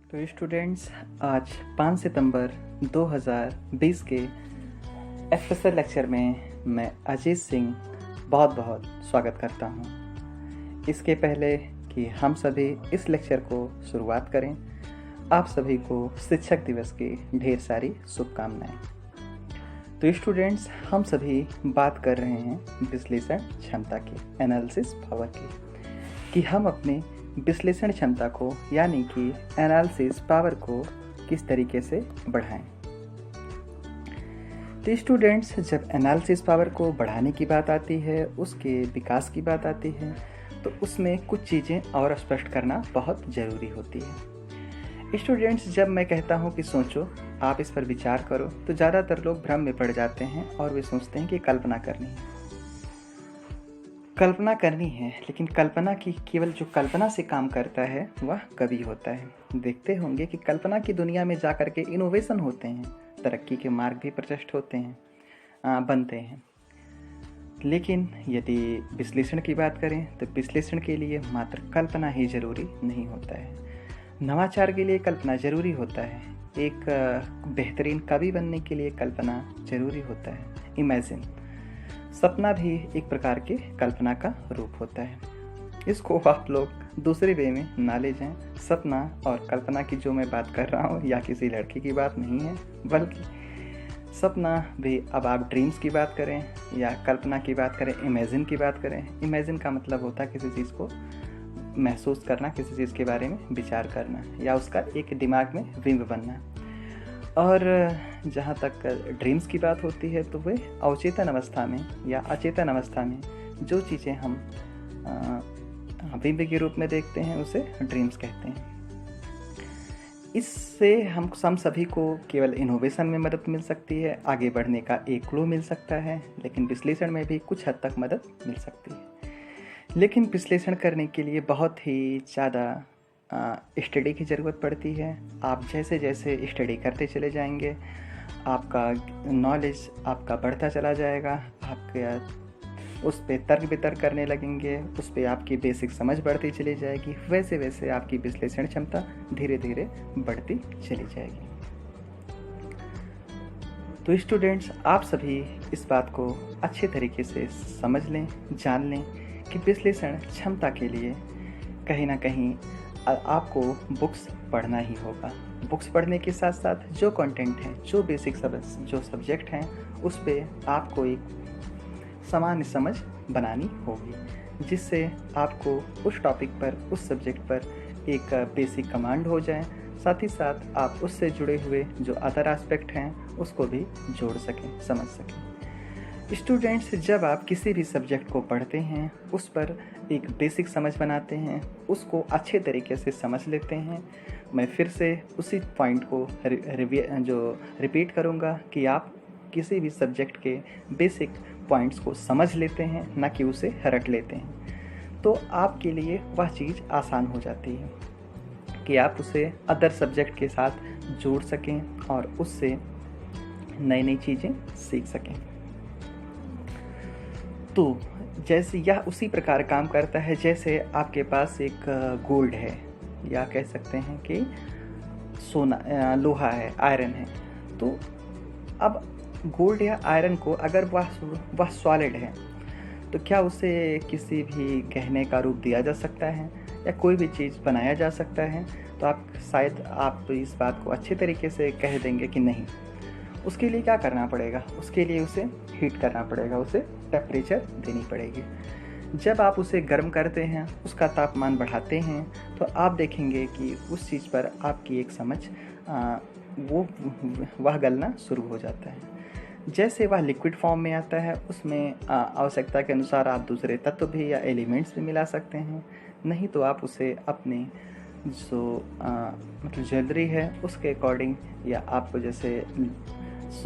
तो स्टूडेंट्स, आज 5 सितंबर 2020 के एफएसएल लेक्चर में मैं अजीत सिंह बहुत बहुत स्वागत करता हूं। इसके पहले कि हम सभी इस लेक्चर को शुरुआत करें, आप सभी को शिक्षक दिवस की ढेर सारी शुभकामनाएं। तो स्टूडेंट्स, हम सभी बात कर रहे हैं विश्लेषण क्षमता की, एनालिसिस पावर की, कि हम अपने विश्लेषण क्षमता को यानी कि एनालिसिस पावर को किस तरीके से बढ़ाएं। तो स्टूडेंट्स, जब एनालिसिस पावर को बढ़ाने की बात आती है, उसके विकास की बात आती है, तो उसमें कुछ चीज़ें और स्पष्ट करना बहुत ज़रूरी होती है। स्टूडेंट्स, जब मैं कहता हूं कि सोचो, आप इस पर विचार करो, तो ज़्यादातर लोग भ्रम में पड़ जाते हैं और वे सोचते हैं कि कल्पना करनी है, लेकिन कल्पना की केवल जो कल्पना से काम करता है वह कवि होता है। देखते होंगे कि कल्पना की दुनिया में जाकर के इनोवेशन होते हैं, तरक्की के मार्ग भी प्रशस्त होते हैं, बनते हैं। लेकिन यदि विश्लेषण की बात करें तो विश्लेषण के लिए मात्र कल्पना ही जरूरी नहीं होता है, नवाचार के लिए कल्पना जरूरी होता है, एक बेहतरीन कवि बनने के लिए कल्पना जरूरी होता है। इमेजिन, सपना भी एक प्रकार के कल्पना का रूप होता है। इसको आप लोग दूसरे वे में ना ले जाएं। सपना और कल्पना की जो मैं बात कर रहा हूँ या किसी लड़की की बात नहीं है, बल्कि सपना भी, अब आप ड्रीम्स की बात करें या कल्पना की बात करें, इमेजिन की बात करें। इमेजिन का मतलब होता है किसी चीज़ को महसूस करना, किसी चीज़ के बारे में विचार करना या उसका एक दिमाग में बिंब बनना। और जहाँ तक ड्रीम्स की बात होती है तो वे अवचेतन अवस्था में या अचेतन अवस्था में जो चीज़ें हम बिंब के रूप में देखते हैं उसे ड्रीम्स कहते हैं। इससे हम सभी को केवल इनोवेशन में मदद मिल सकती है, आगे बढ़ने का एक क्लू मिल सकता है, लेकिन विश्लेषण में भी कुछ हद तक मदद मिल सकती है। लेकिन विश्लेषण करने के लिए बहुत ही ज़्यादा स्टडी की ज़रूरत पड़ती है। आप जैसे जैसे स्टडी करते चले जाएंगे, आपका नॉलेज आपका बढ़ता चला जाएगा, आपके उस पर तर्क वितर्क करने लगेंगे, उस पर आपकी बेसिक समझ बढ़ती चली जाएगी, वैसे वैसे आपकी विश्लेषण क्षमता धीरे धीरे बढ़ती चली जाएगी। तो स्टूडेंट्स, आप सभी इस बात को अच्छे तरीके से समझ लें, जान लें कि विश्लेषण क्षमता के लिए कहीं ना कहीं आपको बुक्स पढ़ना ही होगा। बुक्स पढ़ने के साथ साथ जो कंटेंट है, जो बेसिक जो सब्जेक्ट हैं, उस पर आपको एक सामान्य समझ बनानी होगी, जिससे आपको उस टॉपिक पर, उस सब्जेक्ट पर एक बेसिक कमांड हो जाए। साथ ही साथ आप उससे जुड़े हुए जो अदर एस्पेक्ट हैं उसको भी जोड़ सकें, समझ सकें। स्टूडेंट्स, जब आप किसी भी सब्जेक्ट को पढ़ते हैं, उस पर एक बेसिक समझ बनाते हैं, उसको अच्छे तरीके से समझ लेते हैं। मैं फिर से उसी पॉइंट को रिपीट करूंगा कि आप किसी भी सब्जेक्ट के बेसिक पॉइंट्स को समझ लेते हैं, ना कि उसे रट लेते हैं, तो आपके लिए वह चीज़ आसान हो जाती है कि आप उसे अदर सब्जेक्ट के साथ जोड़ सकें और उससे नई नई चीज़ें सीख सकें। तो जैसे यह उसी प्रकार काम करता है जैसे आपके पास एक गोल्ड है, या कह सकते हैं कि सोना, लोहा है, आयरन है। तो अब गोल्ड या आयरन को अगर वह सॉलिड है तो क्या उसे किसी भी गहने का रूप दिया जा सकता है या कोई भी चीज़ बनाया जा सकता है? तो आप तो इस बात को अच्छे तरीके से कह देंगे कि नहीं। उसके लिए क्या करना पड़ेगा? उसके लिए उसे हीट करना पड़ेगा, उसे टेम्परेचर देनी पड़ेगी। जब आप उसे गर्म करते हैं, उसका तापमान बढ़ाते हैं, तो आप देखेंगे कि उस चीज़ पर आपकी एक समझ वह गलना शुरू हो जाता है। जैसे वह लिक्विड फॉर्म में आता है, उसमें आवश्यकता के अनुसार आप दूसरे तत्व भी या एलिमेंट्स भी मिला सकते हैं। नहीं तो आप उसे अपने जो मतलब ज्वेलरी है उसके अकॉर्डिंग, या आपको जैसे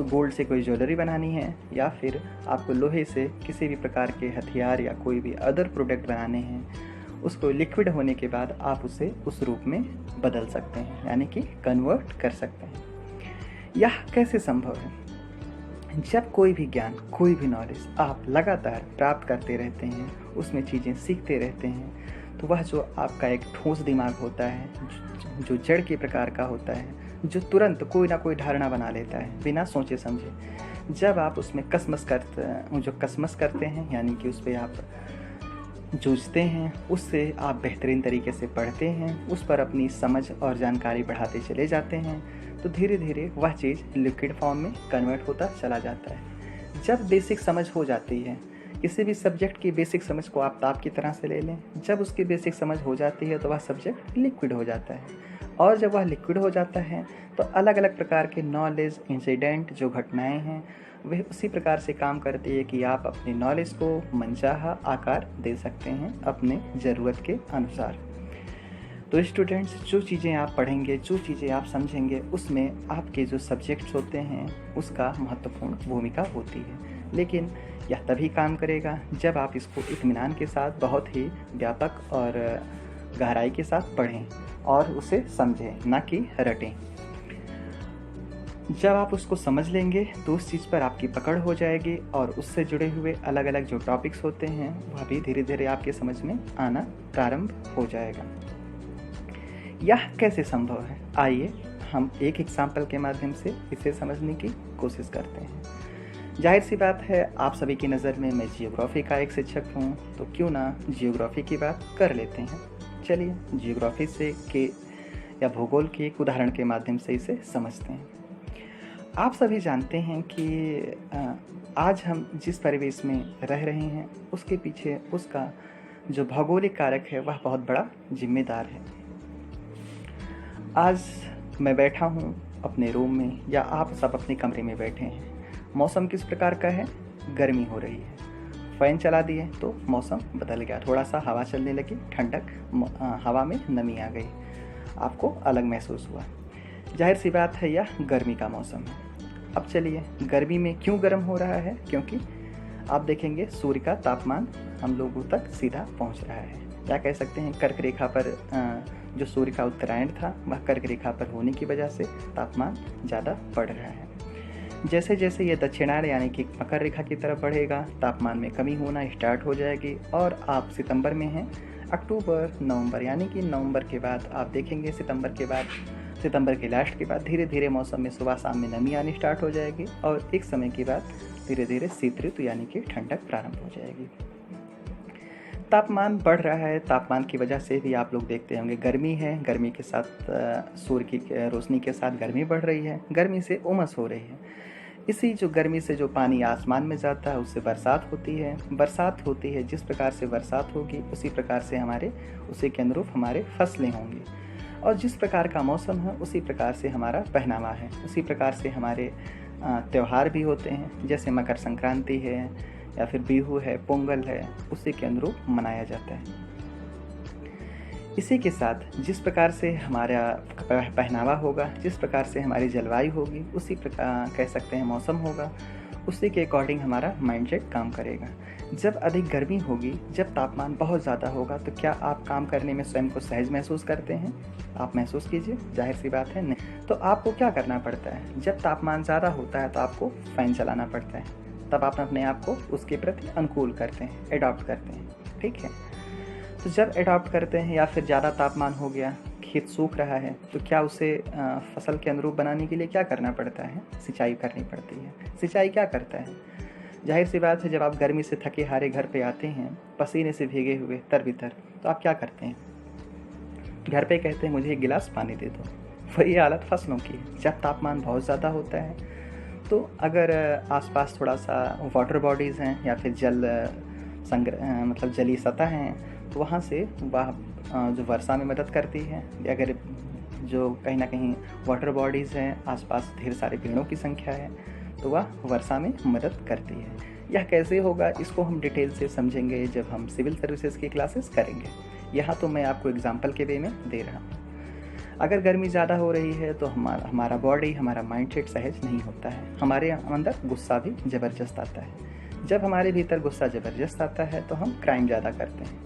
गोल्ड से कोई ज्वेलरी बनानी है या फिर आपको लोहे से किसी भी प्रकार के हथियार या कोई भी अदर प्रोडक्ट बनाने हैं, उसको लिक्विड होने के बाद आप उसे उस रूप में बदल सकते हैं, यानी कि कन्वर्ट कर सकते हैं। यह कैसे संभव है? जब कोई भी ज्ञान, कोई भी नॉलेज आप लगातार प्राप्त करते रहते हैं, उसमें चीज़ें सीखते रहते हैं, तो वह जो आपका एक ठोस दिमाग होता है, जो जड़ के प्रकार का होता है, जो तुरंत कोई ना कोई धारणा बना लेता है बिना सोचे समझे। जब आप उसमें कसमस करते हैं, यानी कि उस पे आप जूझते हैं, उससे आप बेहतरीन तरीके से पढ़ते हैं, उस पर अपनी समझ और जानकारी बढ़ाते चले जाते हैं, तो धीरे धीरे वह चीज़ लिक्विड फॉर्म में कन्वर्ट होता चला जाता है। जब बेसिक समझ हो जाती है, किसी भी सब्जेक्ट की बेसिक समझ को आप ताप की तरह से ले लें, जब उसकी बेसिक समझ हो जाती है तो वह सब्जेक्ट लिक्विड हो जाता है। और जब वह लिक्विड हो जाता है तो अलग अलग प्रकार के नॉलेज, इंसिडेंट, जो घटनाएं हैं, वह उसी प्रकार से काम करती है कि आप अपनी नॉलेज को मनचाहा आकार दे सकते हैं अपने ज़रूरत के अनुसार। तो स्टूडेंट्स, जो चीज़ें आप पढ़ेंगे, जो चीज़ें आप समझेंगे, उसमें आपके जो सब्जेक्ट्स होते हैं उसका महत्वपूर्ण भूमिका होती है। लेकिन यह तभी काम करेगा जब आप इसको इत्मीनान के साथ बहुत ही व्यापक और गहराई के साथ पढ़ें और उसे समझें, ना कि रटें। जब आप उसको समझ लेंगे तो उस चीज़ पर आपकी पकड़ हो जाएगी और उससे जुड़े हुए अलग अलग जो टॉपिक्स होते हैं वह भी धीरे धीरे आपके समझ में आना प्रारंभ हो जाएगा। यह कैसे संभव है? आइए हम एक एग्जाम्पल के माध्यम से इसे समझने की कोशिश करते हैं। जाहिर सी बात है, आप सभी की नज़र में मैं जियोग्राफी का एक शिक्षक हूँ, तो क्यों ना जियोग्राफी की बात कर लेते हैं। चलिए जियोग्राफी से के या भूगोल के एक उदाहरण के माध्यम से इसे समझते हैं। आप सभी जानते हैं कि आज हम जिस परिवेश में रह रहे हैं उसके पीछे उसका जो भौगोलिक कारक है वह बहुत बड़ा जिम्मेदार है। आज मैं बैठा हूँ अपने रूम में, या आप सब अपने कमरे में बैठे हैं। मौसम किस प्रकार का है? गर्मी हो रही है। फ़ैन चला दिए तो मौसम बदल गया, थोड़ा सा हवा चलने लगी, ठंडक, हवा में नमी आ गई, आपको अलग महसूस हुआ। जाहिर सी बात है यह गर्मी का मौसम है। अब चलिए, गर्मी में क्यों गर्म हो रहा है? क्योंकि आप देखेंगे सूर्य का तापमान हम लोगों तक सीधा पहुंच रहा है, या कह सकते हैं कर्क रेखा पर जो सूर्य का उत्तरायण था वह कर्क रेखा पर होने की वजह से तापमान ज़्यादा बढ़ रहा है। जैसे जैसे ये दक्षिणायन यानी कि मकर रेखा की तरफ बढ़ेगा, तापमान में कमी होना स्टार्ट हो जाएगी। और आप सितंबर में हैं, अक्टूबर, नवंबर, यानी कि नवंबर के बाद आप देखेंगे सितंबर के लास्ट के बाद धीरे धीरे मौसम में सुबह शाम में नमी आनी स्टार्ट हो जाएगी और एक समय के बाद धीरे धीरे शीत ऋतु यानी कि ठंडक प्रारंभ हो जाएगी। तापमान बढ़ रहा है, तापमान की वजह से भी आप लोग देखते होंगे गर्मी है, गर्मी के साथ सूर्य की रोशनी के साथ गर्मी बढ़ रही है, गर्मी से उमस हो रही है। इसी जो गर्मी से जो पानी आसमान में जाता है उससे बरसात होती है। जिस प्रकार से बरसात होगी उसी प्रकार से उसी के अनुरूप हमारे फसलें होंगी, और जिस प्रकार का मौसम है उसी प्रकार से हमारा पहनावा है, उसी प्रकार से हमारे त्यौहार भी होते हैं। जैसे मकर संक्रांति है या फिर बिहू है, पोंगल है, उसी के अनुरूप मनाया जाता है। इसी के साथ जिस प्रकार से हमारा पहनावा होगा, जिस प्रकार से हमारी जलवायु होगी, उसी प्रकार कह सकते हैं मौसम होगा, उसी के अकॉर्डिंग हमारा माइंडसेट काम करेगा। जब अधिक गर्मी होगी, जब तापमान बहुत ज़्यादा होगा, तो क्या आप काम करने में स्वयं को सहज महसूस करते हैं? आप महसूस कीजिए, जाहिर सी बात है नहीं। तो आपको क्या करना पड़ता है? जब तापमान ज़्यादा होता है तो आपको फ़ैन चलाना पड़ता है, तब आप अपने आप को उसके प्रति अनुकूल करते हैं, एडॉप्ट करते हैं, ठीक है। तो जब एडॉप्ट करते हैं या फिर ज़्यादा तापमान हो गया, खेत सूख रहा है, तो क्या उसे फसल के अनुरूप बनाने के लिए क्या करना पड़ता है? सिंचाई करनी पड़ती है। सिंचाई क्या करता है? जाहिर सी बात है, जब आप गर्मी से थके हारे घर पे आते हैं, पसीने से भीगे हुए तर-बितर, तो आप क्या करते हैं? घर पे कहते हैं मुझे एक गिलास पानी दे दो। वही हालत फसलों की है। जब तापमान बहुत ज़्यादा होता है तो अगर आसपास थोड़ा सा वाटर बॉडीज़ हैं या फिर मतलब जलीय सतह हैं, तो वहाँ से वह जो वर्षा में मदद करती है। अगर जो कहीं ना कहीं वाटर बॉडीज़ हैं, आसपास ढेर सारे पेड़ों की संख्या है, तो वह वर्षा में मदद करती है। यह कैसे होगा, इसको हम डिटेल से समझेंगे जब हम सिविल सर्विसेज की क्लासेस करेंगे। यहाँ तो मैं आपको एग्जाम्पल के वे में दे रहा हूँ। अगर गर्मी ज़्यादा हो रही है तो हमारा बॉडी, हमारा माइंडसेट सहज नहीं होता है। हमारे अंदर गुस्सा भी ज़बरदस्त आता है। जब हमारे भीतर गुस्सा ज़बरदस्त आता है तो हम क्राइम ज़्यादा करते हैं,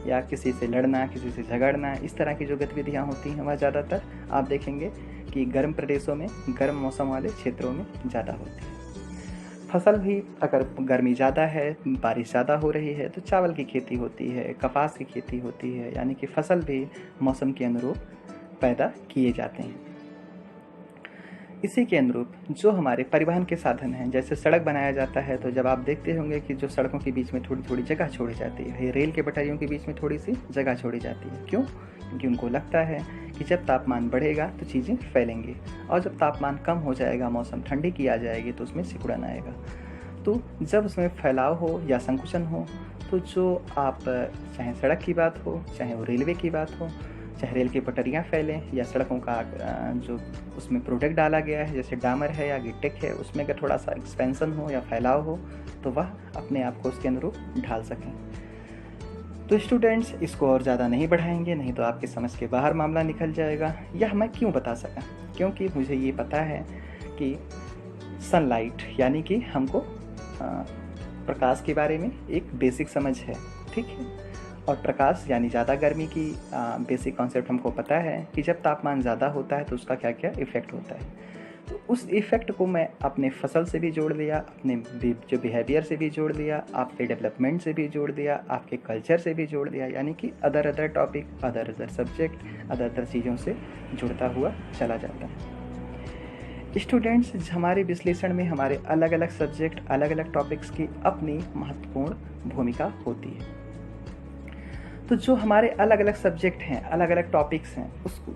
या किसी से लड़ना, किसी से झगड़ना, इस तरह की जो गतिविधियाँ होती हैं वह ज़्यादातर आप देखेंगे कि गर्म प्रदेशों में, गर्म मौसम वाले क्षेत्रों में ज़्यादा होती है। फसल भी अगर गर्मी ज़्यादा है, बारिश ज़्यादा हो रही है, तो चावल की खेती होती है, कपास की खेती होती है, यानी कि फसल भी मौसम के अनुरूप पैदा किए जाते हैं। इसी के अनुरूप जो हमारे परिवहन के साधन हैं, जैसे सड़क बनाया जाता है तो जब आप देखते होंगे कि जो सड़कों के बीच में थोड़ी थोड़ी जगह छोड़ी जाती है, रेल के पटरियों के बीच में थोड़ी सी जगह छोड़ी जाती है। क्यों? क्योंकि उनको लगता है कि जब तापमान बढ़ेगा तो चीज़ें फैलेंगी, और जब तापमान कम हो जाएगा, मौसम ठंडी की आ जाएगी, तो उसमें सिकुड़न आएगा। तो जब उसमें फैलाव हो या संकुचन हो, तो जो आप चाहे सड़क की बात हो, चाहे वो रेलवे की बात हो, चाहे रेल की पटरियाँ फैलें या सड़कों का जो उसमें प्रोडक्ट डाला गया है, जैसे डामर है या गिट्टिक है, उसमें अगर थोड़ा सा एक्सपेंसन हो या फैलाव हो, तो वह अपने आप को उसके अनुरूप ढाल सकें। तो स्टूडेंट्स, इसको और ज़्यादा नहीं बढ़ाएंगे, नहीं तो आपके समझ के बाहर मामला निकल जाएगा। यह मैं क्यों बता सका? क्योंकि मुझे ये पता है कि सनलाइट यानी कि हमको प्रकाश के बारे में एक बेसिक समझ है, ठीक है। और प्रकाश यानी ज़्यादा गर्मी की बेसिक कॉन्सेप्ट हमको पता है कि जब तापमान ज़्यादा होता है तो उसका क्या क्या इफ़ेक्ट होता है। तो उस इफ़ेक्ट को मैं अपने फसल से भी जोड़ दिया, अपने जो बिहेवियर से भी जोड़ दिया, आपके डेवलपमेंट से भी जोड़ दिया, आपके कल्चर से भी जोड़ दिया, यानी कि other topic, other subject, other चीज़ों से जुड़ता हुआ चला जाता है। स्टूडेंट्स, हमारे विश्लेषण में हमारे अलग अलग सब्जेक्ट, अलग अलग टॉपिक्स की अपनी महत्वपूर्ण भूमिका होती है। तो जो हमारे अलग अलग सब्जेक्ट हैं, अलग अलग टॉपिक्स हैं,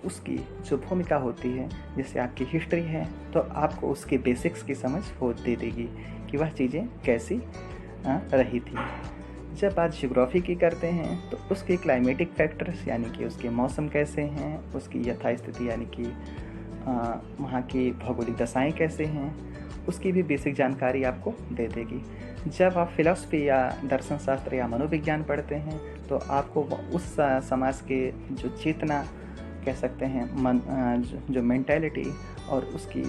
उसकी जो भूमिका होती है, जैसे आपकी हिस्ट्री है तो आपको उसके बेसिक्स की समझ दे देगी कि वह चीज़ें कैसी रही थी। जब बात ज्योग्राफी की करते हैं तो उसके क्लाइमेटिक फैक्टर्स यानी कि उसके मौसम कैसे हैं, उसकी यथास्थिति यानी कि वहाँ की भौगोलिक दशाएं कैसे हैं, उसकी भी बेसिक जानकारी आपको दे देगी। जब आप फिलॉसफी या दर्शन शास्त्र या मनोविज्ञान पढ़ते हैं तो आपको उस समाज के जो चेतना कह सकते हैं, जो मेंटालिटी और उसकी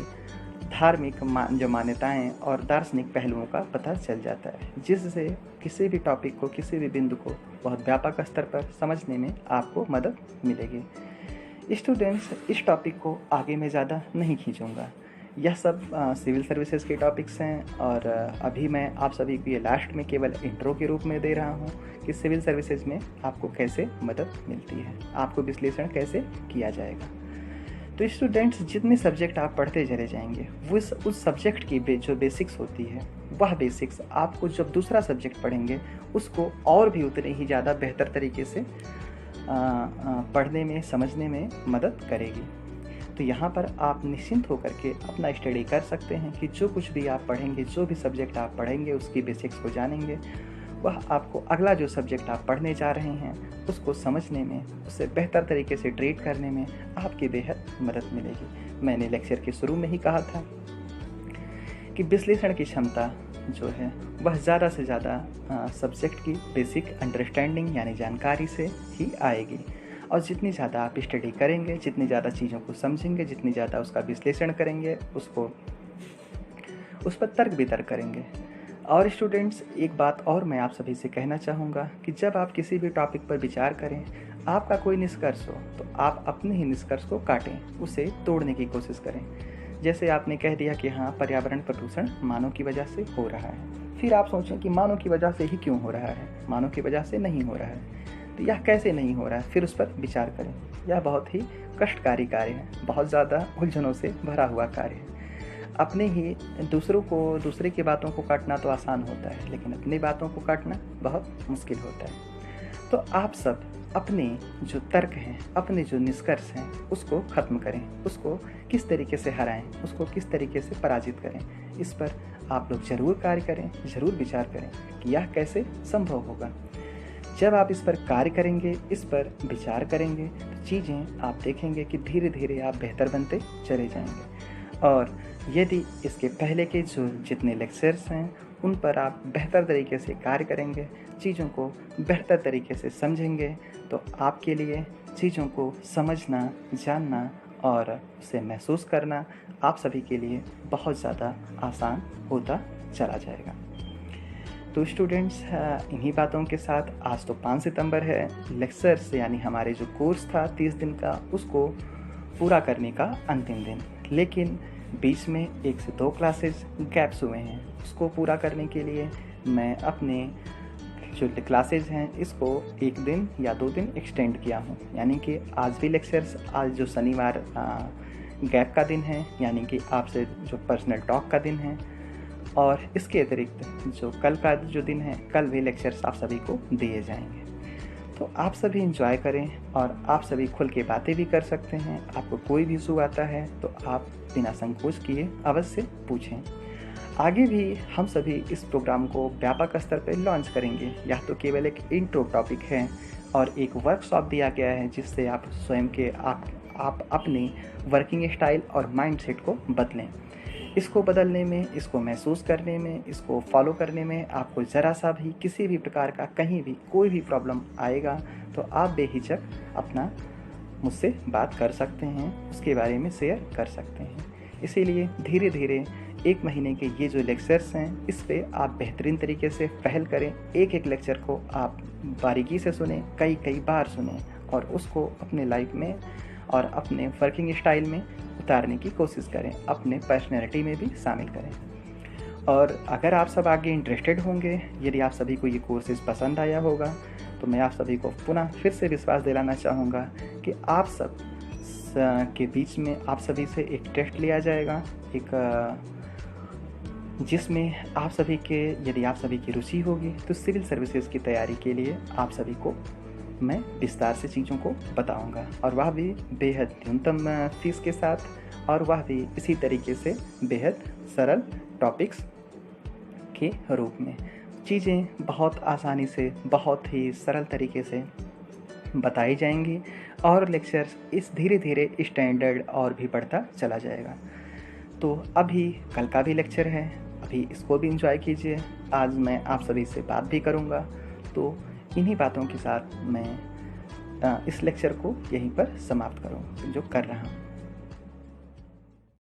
धार्मिक जो मान्यताएं और दार्शनिक पहलुओं का पता चल जाता है, जिससे किसी भी टॉपिक को, किसी भी बिंदु को बहुत व्यापक स्तर पर समझने में आपको मदद मिलेगी। स्टूडेंट्स, इस टॉपिक को आगे मैं ज़्यादा नहीं खींचूँगा। यह सब सिविल सर्विसेज के टॉपिक्स हैं और अभी मैं आप सभी को ये लास्ट में केवल इंट्रो के रूप में दे रहा हूँ कि सिविल सर्विसेज में आपको कैसे मदद मिलती है, आपको विश्लेषण कैसे किया जाएगा। तो स्टूडेंट्स, जितने सब्जेक्ट आप पढ़ते चले जाएंगे उस सब्जेक्ट की जो बेसिक्स होती है, वह बेसिक्स आपको जब दूसरा सब्जेक्ट पढ़ेंगे उसको और भी उतने ही ज़्यादा बेहतर तरीके से पढ़ने में, समझने में मदद करेगी। तो यहाँ पर आप निश्चिंत होकर के अपना स्टडी कर सकते हैं कि जो कुछ भी आप पढ़ेंगे, जो भी सब्जेक्ट आप पढ़ेंगे, उसकी बेसिक्स को जानेंगे, वह आपको अगला जो सब्जेक्ट आप पढ़ने जा रहे हैं उसको समझने में, उससे बेहतर तरीके से ट्रीट करने में आपकी बेहद मदद मिलेगी। मैंने लेक्चर के शुरू में ही कहा था कि विश्लेषण की क्षमता जो है वह ज़्यादा से ज़्यादा सब्जेक्ट की बेसिक अंडरस्टैंडिंग यानी जानकारी से ही आएगी। और जितनी ज़्यादा आप स्टडी करेंगे, जितनी ज़्यादा चीज़ों को समझेंगे, जितनी ज़्यादा उसका विश्लेषण करेंगे, उस पर तर्क वितर्क करेंगे। और स्टूडेंट्स, एक बात और मैं आप सभी से कहना चाहूँगा कि जब आप किसी भी टॉपिक पर विचार करें, आपका कोई निष्कर्ष हो तो आप अपने ही निष्कर्ष को काटें, उसे तोड़ने की कोशिश करें। जैसे आपने कह दिया कि हाँ, पर्यावरण प्रदूषण मानव की वजह से हो रहा है, फिर आप सोचें कि मानव की वजह से ही क्यों हो रहा है, मानव की वजह से नहीं हो रहा है, तो यह कैसे नहीं हो रहा है, फिर उस पर विचार करें। यह बहुत ही कष्टकारी कार्य है, बहुत ज़्यादा उलझनों से भरा हुआ कार्य है। अपने ही दूसरे की बातों को काटना तो आसान होता है, लेकिन अपनी बातों को काटना बहुत मुश्किल होता है। तो आप सब अपने जो तर्क हैं, अपने जो निष्कर्ष हैं, उसको ख़त्म करें, उसको किस तरीके से हराएं, उसको किस तरीके से पराजित करें, इस पर आप लोग ज़रूर कार्य करें, ज़रूर विचार करें कि यह कैसे संभव होगा। जब आप इस पर कार्य करेंगे, इस पर विचार करेंगे, तो चीज़ें आप देखेंगे कि धीरे धीरे आप बेहतर बनते चले जाएंगे। और यदि इसके पहले के जो जितने लेक्चर्स हैं उन पर आप बेहतर तरीके से कार्य करेंगे, चीज़ों को बेहतर तरीके से समझेंगे, तो आपके लिए चीज़ों को समझना, जानना और उसे महसूस करना आप सभी के लिए बहुत ज़्यादा आसान होता चला जाएगा। तो स्टूडेंट्स, इन्हीं बातों के साथ आज तो 5 सितंबर है, लेक्चर्स यानी हमारे जो कोर्स था 30 दिन का, उसको पूरा करने का अंतिम दिन, लेकिन बीच में 1 से 2 क्लासेस गैप्स हुए हैं। उसको पूरा करने के लिए मैं अपने जो क्लासेज हैं इसको 1 दिन या 2 दिन एक्सटेंड किया हूँ, यानी कि आज भी लेक्चर्स, आज जो शनिवार गैप का दिन है, यानी कि आपसे जो पर्सनल टॉक का दिन है, और इसके अतिरिक्त जो कल का जो दिन है, कल भी लेक्चर्स आप सभी को दिए जाएंगे। तो आप सभी इंजॉय करें और आप सभी खुल के बातें भी कर सकते हैं। आपको कोई भी इशू आता है तो आप बिना संकोच किए अवश्य पूछें। आगे भी हम सभी इस प्रोग्राम को व्यापक स्तर पर लॉन्च करेंगे। यह तो केवल एक इंट्रो टॉपिक है और एक वर्कशॉप दिया गया है जिससे आप स्वयं के आप अपनी वर्किंग स्टाइल और माइंडसेट को बदलें। इसको बदलने में, इसको महसूस करने में, इसको फॉलो करने में आपको ज़रा सा भी किसी भी प्रकार का कहीं भी कोई भी प्रॉब्लम आएगा तो आप बेहिचक अपना मुझसे बात कर सकते हैं, उसके बारे में शेयर कर सकते हैं। इसीलिए धीरे धीरे 1 महीने के ये जो लेक्चर्स हैं इस पे आप बेहतरीन तरीके से पहल करें। एक एक लेक्चर को आप बारीकी से सुने, कई बार सुने और उसको अपने लाइफ में और अपने वर्किंग स्टाइल में उतारने की कोशिश करें, अपने पर्सनैलिटी में भी शामिल करें। और अगर आप सब आगे इंटरेस्टेड होंगे, यदि आप सभी को ये कोर्सेज पसंद आया होगा तो मैं आप सभी को पुनः फिर से विश्वास दिलाना चाहूँगा कि आप सब के बीच में आप सभी से एक टेस्ट लिया जाएगा, जिसमें आप सभी के, यदि आप सभी की रुचि होगी तो सिविल सर्विसेज की तैयारी के लिए आप सभी को मैं विस्तार से चीज़ों को बताऊंगा, और वह भी बेहद न्यूनतम फीस के साथ, और वह भी इसी तरीके से बेहद सरल टॉपिक्स के रूप में। चीज़ें बहुत आसानी से, बहुत ही सरल तरीके से बताई जाएंगी और लेक्चर्स इस धीरे धीरे स्टैंडर्ड और भी बढ़ता चला जाएगा। तो अभी कल का भी लेक्चर है, अभी इसको भी एंजॉय कीजिए। आज मैं आप सभी से बात भी करूँगा, तो इन्हीं बातों के साथ मैं इस लेक्चर को यहीं पर समाप्त करूँ जो कर रहा हूँ।